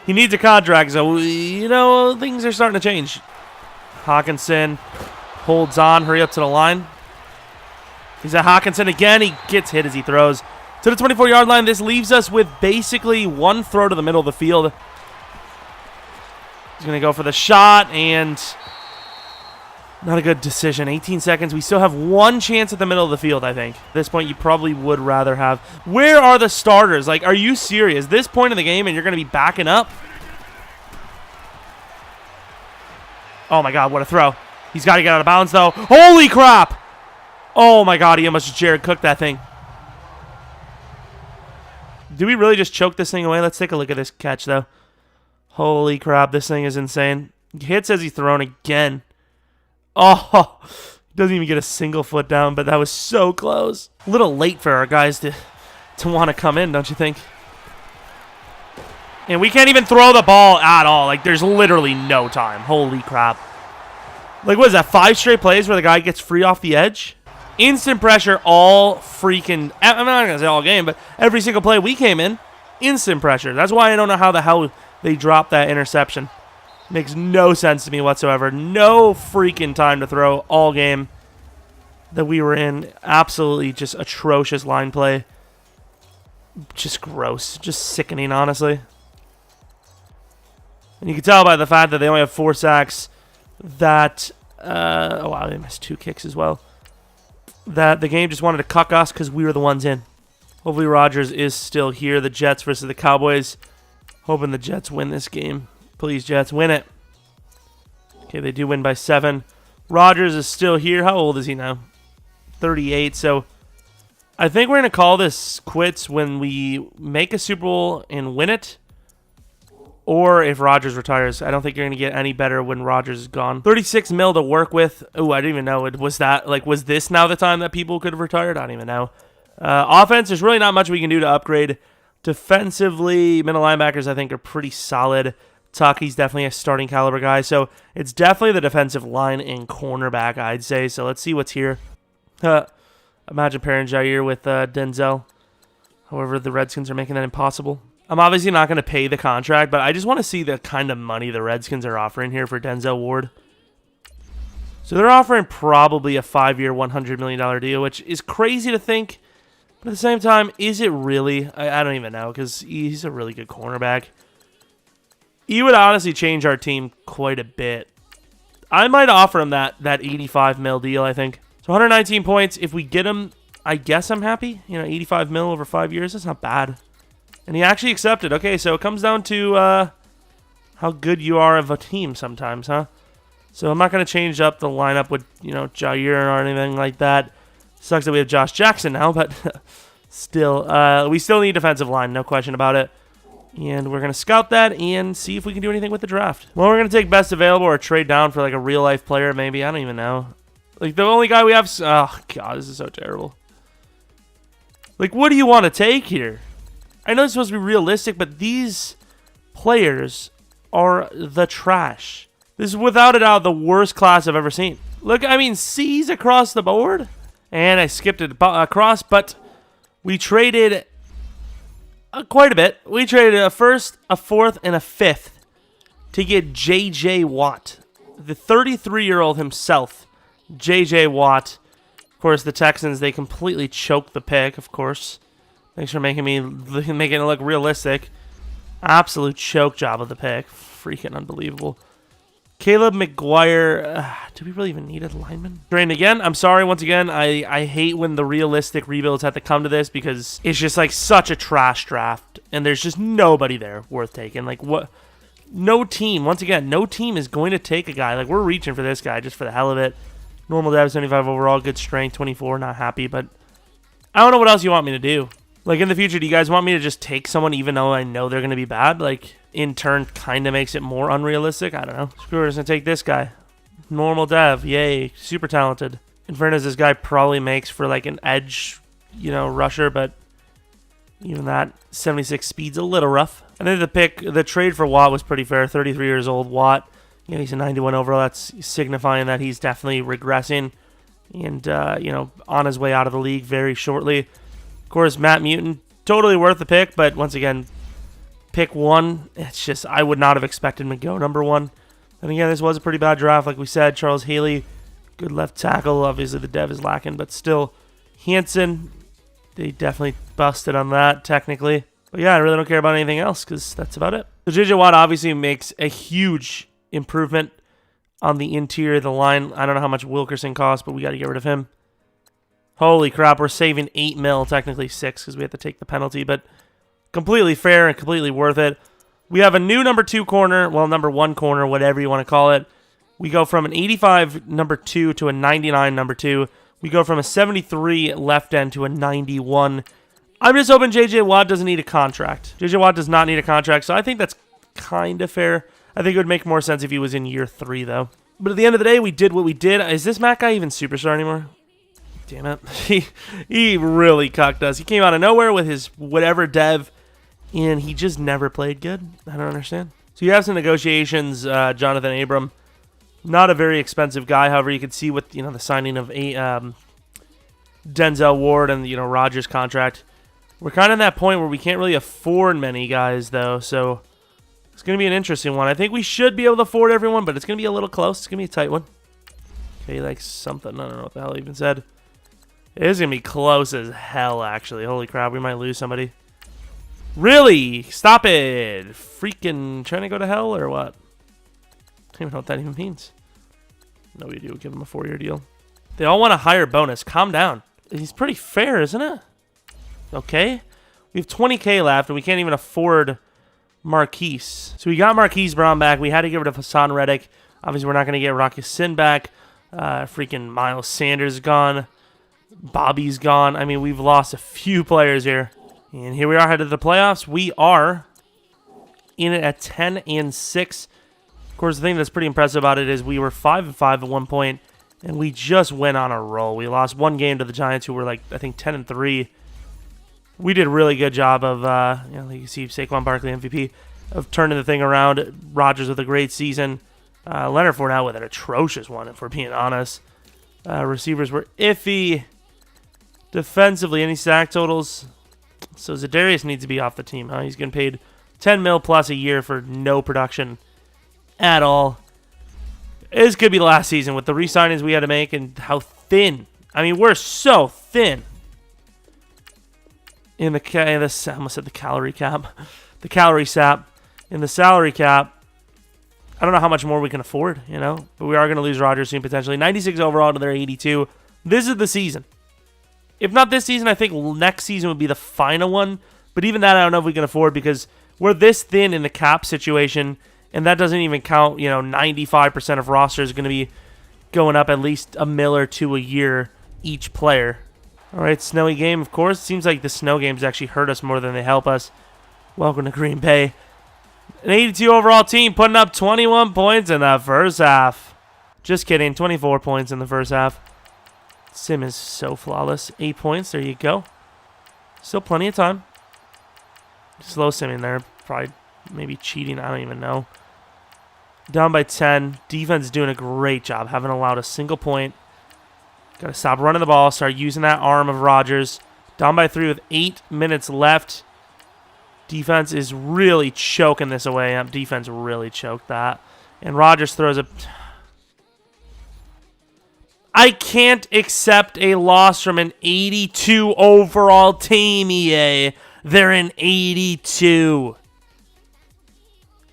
He needs a contract, so, you know, things are starting to change. Hockenson holds on. Hurry up to the line. He's at Hockenson again. He gets hit as he throws to the 24-yard line. This leaves us with basically one throw to the middle of the field. He's going to go for the shot, and not a good decision. 18 seconds. We still have one chance at the middle of the field, I think. At this point, you probably would rather have. Where are the starters? Like, are you serious? This point in the game, and you're going to be backing up? Oh, my God, what a throw. He's got to get out of bounds, though. Holy crap! Oh, my God, he almost just Jared cooked that thing. Do we really just choke this thing away? Let's take a look at this catch, though. Holy crap, this thing is insane. He hits as he's thrown again. Oh, doesn't even get a single foot down, but that was so close. A little late for our guys to want to come in, don't you think? And we can't even throw the ball at all. Like, there's literally no time. Holy crap. Like, what is that, 5 straight plays where the guy gets free off the edge? Instant pressure all freaking, I'm not going to say all game, but every single play we came in, instant pressure. That's why I don't know how the hell they dropped that interception. Makes no sense to me whatsoever. No freaking time to throw all game that we were in. Absolutely just atrocious line play. Just gross. Just sickening, honestly. And you can tell by the fact that they only have 4 sacks that, oh wow, they missed 2 kicks as well, that the game just wanted to cuck us because we were the ones in. Hopefully Rodgers is still here. The Jets versus the Cowboys. Hoping the Jets win this game. Please, Jets, win it. Okay, they do win by 7. Rodgers is still here. How old is he now? 38. So I think we're going to call this quits when we make a Super Bowl and win it. Or if Rodgers retires. I don't think you're going to get any better when Rodgers is gone. 36 mil to work with. Oh, I didn't even know. Was that, like, was this now the time that people could have retired? I don't even know. Offense, there's really not much we can do to upgrade. Defensively, middle linebackers, I think, are pretty solid. Tuck, he's definitely a starting caliber guy. So it's definitely the defensive line and cornerback, I'd say. So let's see what's here. Imagine pairing Jair with Denzel. However, the Redskins are making that impossible. I'm obviously not going to pay the contract, but I just want to see the kind of money the Redskins are offering here for Denzel Ward. So they're offering probably a 5-year, $100 million deal, which is crazy to think. But at the same time, is it really? I don't even know, because he's a really good cornerback. He would honestly change our team quite a bit. I might offer him that 85 mil deal, I think. So 119 points. If we get him, I guess I'm happy. 85 mil over 5 years. That's not bad. And he actually accepted. Okay, so it comes down to how good you are of a team sometimes, huh? So I'm not going to change up the lineup with, Jair or anything like that. Sucks that we have Josh Jackson now, but still, we still need defensive line, no question about it. And we're going to scout that and see if we can do anything with the draft. Well, we're going to take best available or trade down for like a real-life player maybe. I don't even know. Like, the only guy we have... Oh, God, this is so terrible. Like, what do you want to take here? I know it's supposed to be realistic, but these players are the trash. This is without a doubt the worst class I've ever seen. Look, I mean, C's across the board. And I skipped it across, but we traded quite a bit. We traded a first, a fourth, and a fifth to get J.J. Watt. The 33-year-old himself, J.J. Watt. Of course, the Texans, they completely choked the pick, of course. Thanks for making it look realistic. Absolute choke job of the pick. Freaking unbelievable. Caleb McGuire. Do we really even need a lineman? Drained again. I'm sorry once again. I hate when the realistic rebuilds have to come to this because it's just like such a trash draft. And there's just nobody there worth taking. Like what? No team. Once again, no team is going to take a guy. Like we're reaching for this guy just for the hell of it. Normal dev 75 overall. Good strength. 24. Not happy. But I don't know what else you want me to do. Like in the future, do you guys want me to just take someone even though I know they're going to be bad? Like in turn kind of makes it more unrealistic. I don't know. Screw it, I'm going to take this guy. Normal dev. Yay. Super talented. In fairness, this guy probably makes for like an edge, rusher, but even that 76 speed's a little rough. I think the trade for Watt was pretty fair. 33 years old. Watt, he's a 91 overall. That's signifying that he's definitely regressing and, on his way out of the league very shortly. Of course, Matt Mutin, totally worth the pick, but once again, pick one. It's just, I would not have expected him to go number one. And again, this was a pretty bad draft, like we said. Charles Haley, good left tackle. Obviously, the dev is lacking, but still, Hansen, they definitely busted on that, technically. But yeah, I really don't care about anything else, because that's about it. So J.J. Watt obviously makes a huge improvement on the interior of the line. I don't know how much Wilkerson costs, but we got to get rid of him. Holy crap, we're saving 8 mil, technically 6 because we have to take the penalty, but completely fair and completely worth it. We have a new number 2 corner, well, number 1 corner, whatever you want to call it. We go from an 85 number 2 to a 99 number 2. We go from a 73 left end to a 91. I'm just hoping J.J. Watt doesn't need a contract. J.J. Watt does not need a contract, so I think that's kind of fair. I think it would make more sense if he was in year 3, though. But at the end of the day, we did what we did. Is this Matt guy even superstar anymore? Damn it. He really cucked us. He came out of nowhere with his whatever dev, and he just never played good. I don't understand. So you have some negotiations, Jonathan Abram. Not a very expensive guy. However, you can see with the signing of Denzel Ward and Rodgers' contract, we're kind of at that point where we can't really afford many guys, though. So it's going to be an interesting one. I think we should be able to afford everyone, but it's going to be a little close. It's going to be a tight one. Okay, like something. I don't know what the hell he even said. It is going to be close as hell, actually. Holy crap, we might lose somebody. Really? Stop it. Freaking trying to go to hell or what? I don't even know what that even means. No idea. We'll give him a 4-year deal. They all want a higher bonus. Calm down. He's pretty fair, isn't it? Okay. We have 20K left, and we can't even afford Marquise. So we got Marquise Brown back. We had to get rid of Hassan Reddick. Obviously, we're not going to get Rocky Sin back. Freaking Miles Sanders gone. Bobby's gone. I mean, we've lost a few players here. And here we are headed to the playoffs. We are in it at 10-6. Of course, the thing that's pretty impressive about it is we were 5-5 at one point, and we just went on a roll. We lost one game to the Giants, who were like, I think, 10-3. We did a really good job of, like you see, Saquon Barkley MVP, of turning the thing around. Rodgers with a great season. Leonard Fournette with an atrocious one, if we're being honest. Receivers were iffy. Defensively, any sack totals? So Zadarius needs to be off the team, huh? He's getting paid $10 mil plus a year for no production at all. This could be the last season with the re-signings we had to make and how thin. I mean, we're so thin. I almost said the calorie cap. The calorie sap. In the salary cap, I don't know how much more we can afford, you know. But we are going to lose Rodgers soon, potentially. 96 overall to their 82. This is the season. If not this season, I think next season would be the final one. But even that, I don't know if we can afford because we're this thin in the cap situation. And that doesn't even count, 95% of rosters are going to be going up at least $1 million or $2 million a year each player. All right, snowy game, of course. Seems like the snow games actually hurt us more than they help us. Welcome to Green Bay. An 82 overall team putting up 21 points in the first half. Just kidding, 24 points in the first half. Sim is so flawless. 8 points, there you go. Still plenty of time. Slow simming there, probably maybe cheating, I don't even know. Down by 10. Defense is doing a great job. Haven't allowed a single point. Got to stop running the ball. Start using that arm of Rodgers. Down by 3 with 8 minutes left. Defense is really choking this away. Defense really choked that. And Rodgers throws a... I can't accept a loss from an 82 overall team, EA. They're an 82.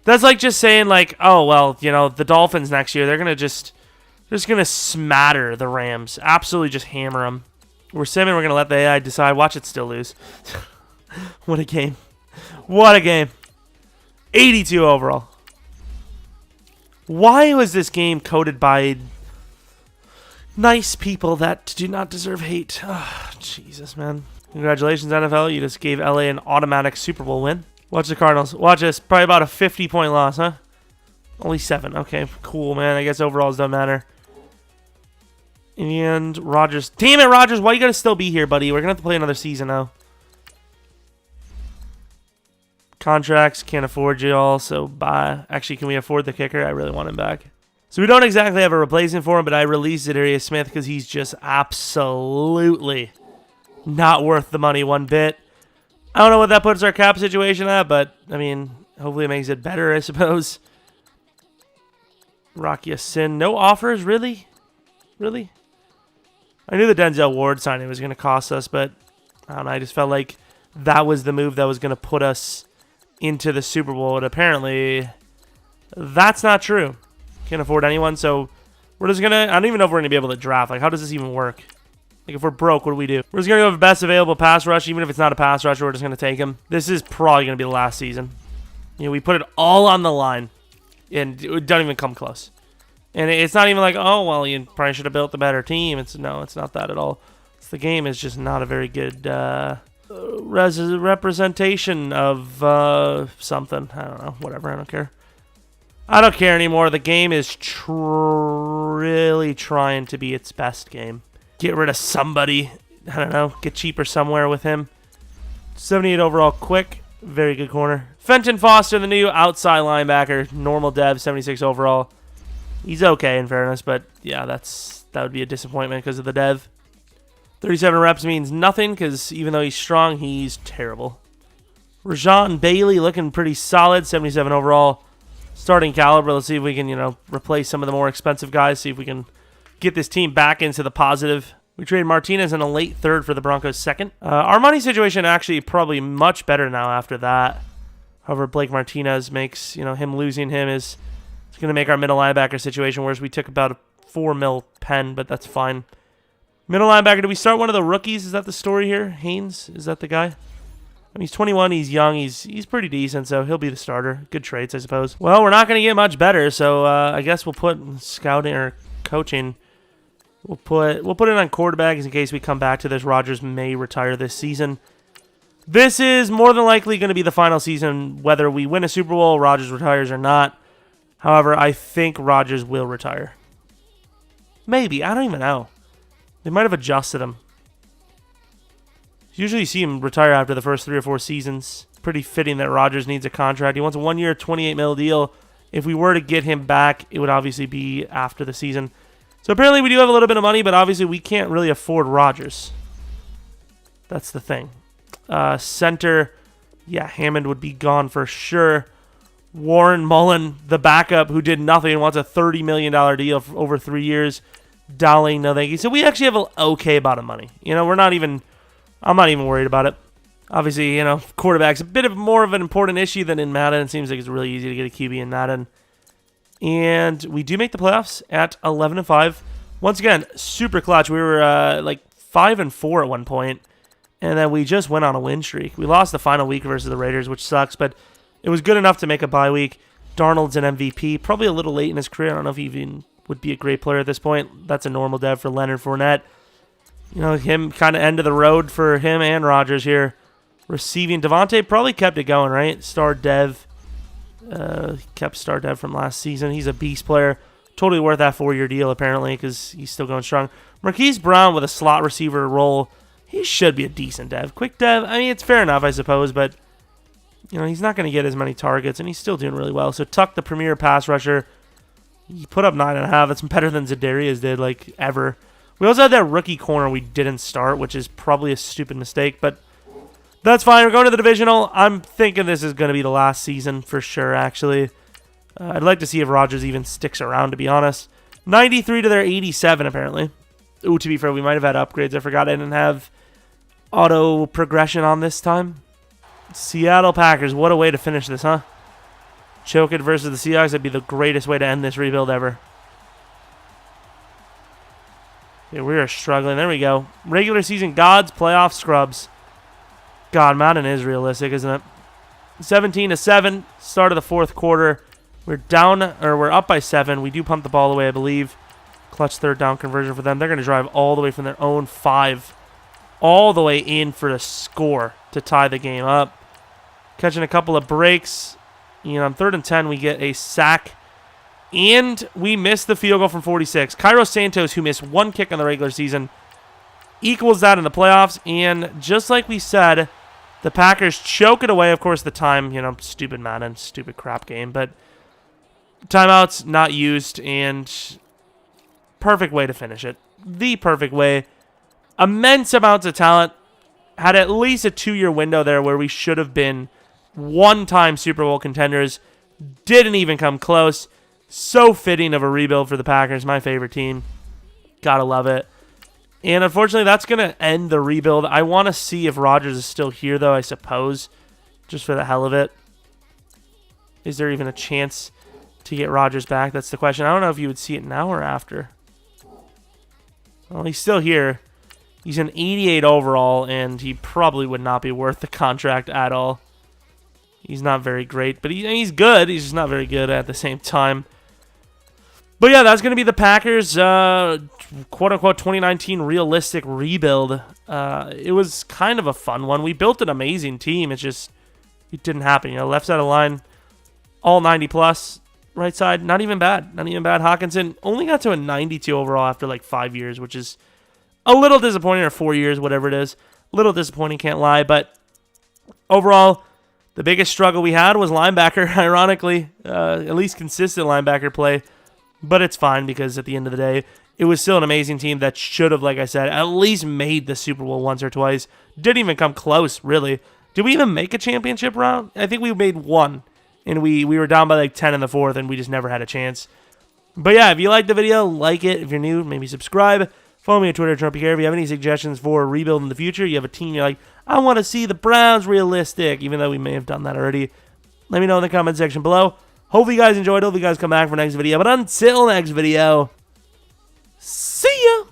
That's like just saying, like, oh, well, the Dolphins next year, they're just going to smatter the Rams. Absolutely just hammer them. We're simming, we're going to let the AI decide. Watch it still lose. What a game. What a game. 82 overall. Why was this game coded by nice people that do not deserve hate? Oh, Jesus, man. Congratulations, NFL. You just gave LA an automatic Super Bowl win. Watch the Cardinals. Watch this. Probably about a 50-point loss, huh? Only 7. Okay, cool, man. I guess overalls don't matter. And Rodgers. Damn it, Rodgers. Why you got to still be here, buddy? We're going to have to play another season now. Contracts. Can't afford you all, so bye. Actually, can we afford the kicker? I really want him back. So we don't exactly have a replacement for him, but I released Zadarius Smith because he's just absolutely not worth the money one bit. I don't know what that puts our cap situation at, but, I mean, hopefully it makes it better, I suppose. Rocky Sin. No offers, really? Really? I knew the Denzel Ward signing was going to cost us, but, I don't know, I just felt like that was the move that was going to put us into the Super Bowl, and apparently that's not true. Can't afford anyone, so we're just going to... I don't even know if we're going to be able to draft. Like, how does this even work? Like, if we're broke, what do we do? We're just going to go with best available pass rush. Even if it's not a pass rusher, we're just going to take him. This is probably going to be the last season. We put it all on the line, and it don't even come close. And it's not even like, oh, well, you probably should have built a better team. No, it's not that at all. The game is just not a very good representation of something. I don't know. Whatever. I don't care. I don't care anymore. The game is really trying to be its best game. Get rid of somebody. I don't know. Get cheaper somewhere with him. 78 overall, quick. Very good corner. Fenton Foster, the new outside linebacker. Normal dev, 76 overall. He's okay, in fairness, but yeah, that would be a disappointment because of the dev. 37 reps means nothing because even though he's strong, he's terrible. Rajon Bailey looking pretty solid, 77 overall. Starting caliber. Let's see if we can, replace some of the more expensive guys. See if we can get this team back into the positive. We traded Martinez in a late third for the Broncos' second. Our money situation actually probably much better now after that. However, Blake Martinez makes, him losing him is going to make our middle linebacker situation worse. We took about a $4 million pen, but that's fine. Middle linebacker, do we start one of the rookies? Is that the story here? Haynes, is that the guy? I mean, he's 21, he's young, he's pretty decent, so he'll be the starter. Good traits, I suppose. Well, we're not going to get much better, so I guess we'll put scouting or coaching. We'll put it on quarterbacks in case we come back to this. Rodgers may retire this season. This is more than likely going to be the final season, whether we win a Super Bowl, Rodgers retires or not. However, I think Rodgers will retire. Maybe. I don't even know. They might have adjusted him. Usually you see him retire after the first 3 or 4 seasons. Pretty fitting that Rodgers needs a contract. He wants a 1-year, $28 million deal. If we were to get him back, it would obviously be after the season. So apparently we do have a little bit of money, but obviously we can't really afford Rodgers. That's the thing. Center, yeah, Hammond would be gone for sure. Warren Mullen, the backup who did nothing and wants a $30 million deal for over 3 years. Dowling, no thank you. So we actually have an okay amount of money. You know, I'm not even worried about it. Obviously, you know, quarterback's a bit of more of an important issue than in Madden. It seems like it's really easy to get a QB in Madden. And we do make the playoffs at 11-5. Once again, super clutch. We were like 5-4 at one point, and then we just went on a win streak. We lost the final week versus the Raiders, which sucks, but it was good enough to make a bye week. Darnold's an MVP, probably a little late in his career. I don't know if he even would be a great player at this point. That's a normal dev for Leonard Fournette. You know, him kind of end of the road for him and Rodgers here. Receiving, Devontae probably kept it going, right? Star dev. Kept star dev from last season. He's a beast player. Totally worth that 4-year deal, apparently, because he's still going strong. Marquise Brown with a slot receiver role. He should be a decent dev. Quick dev, I mean, it's fair enough, I suppose, but you know, he's not going to get as many targets, and he's still doing really well. So Tuck, the premier pass rusher, he put up 9.5. That's better than Zadarius did, like, ever. We also had that rookie corner we didn't start, which is probably a stupid mistake, but that's fine. We're going to the divisional. I'm thinking this is going to be the last season for sure, actually. I'd like to see if Rodgers even sticks around, to be honest. 93 to their 87, apparently. Ooh, to be fair, we might have had upgrades. I forgot I didn't have auto progression on this time. Seattle Packers, what a way to finish this, huh? Choke it versus the Seahawks. That'd be the greatest way to end this rebuild ever. Yeah, we are struggling. There we go. Regular season gods, playoff scrubs. God, Madden is realistic, isn't it? 17-7, start of the fourth quarter. We're down, or we're up by 7. We do pump the ball away, I believe. Clutch third down conversion for them. They're going to drive all the way from their own 5, all the way in for the score to tie the game up. Catching a couple of breaks. You know, on 3rd and 10, we get a sack. And we miss the field goal from 46. Cairo Santos, who missed 1 kick in the regular season, equals that in the playoffs. And just like we said, the Packers choke it away. Of course, the time, you know, stupid Madden, stupid crap game. But timeouts not used, and perfect way to finish it. The perfect way. Immense amounts of talent. Had at least a 2-year window there where we should have been 1-time Super Bowl contenders. Didn't even come close. So fitting of a rebuild for the Packers. My favorite team. Gotta love it. And unfortunately, that's going to end the rebuild. I want to see if Rodgers is still here, though, I suppose. Just for the hell of it. Is there even a chance to get Rodgers back? That's the question. I don't know if you would see it now or after. Well, he's still here. He's an 88 overall, and he probably would not be worth the contract at all. He's not very great, but he's good. He's just not very good at the same time. But yeah, that's going to be the Packers, quote-unquote, 2019 realistic rebuild. It was kind of a fun one. We built an amazing team. It's just, it didn't happen. You know, left side of the line, all 90+. Right side, not even bad. Not even bad. Hockenson only got to a 92 overall after like 5 years, which is a little disappointing, or 4 years, whatever it is. A little disappointing, can't lie. But overall, the biggest struggle we had was linebacker, ironically. At least consistent linebacker play. But it's fine because at the end of the day, it was still an amazing team that should have, like I said, at least made the Super Bowl once or twice. Didn't even come close, really. Did we even make a championship round? I think we made 1. And we were down by like 10 in the 4th, and we just never had a chance. But yeah, if you liked the video, like it. If you're new, maybe subscribe. Follow me on Twitter, Jeromepkr. If you have any suggestions for a rebuild in the future, you have a team you're like, I want to see the Browns realistic, even though we may have done that already, let me know in the comment section below. Hopefully you guys enjoyed. Hopefully you guys come back for next video. But until next video, see ya!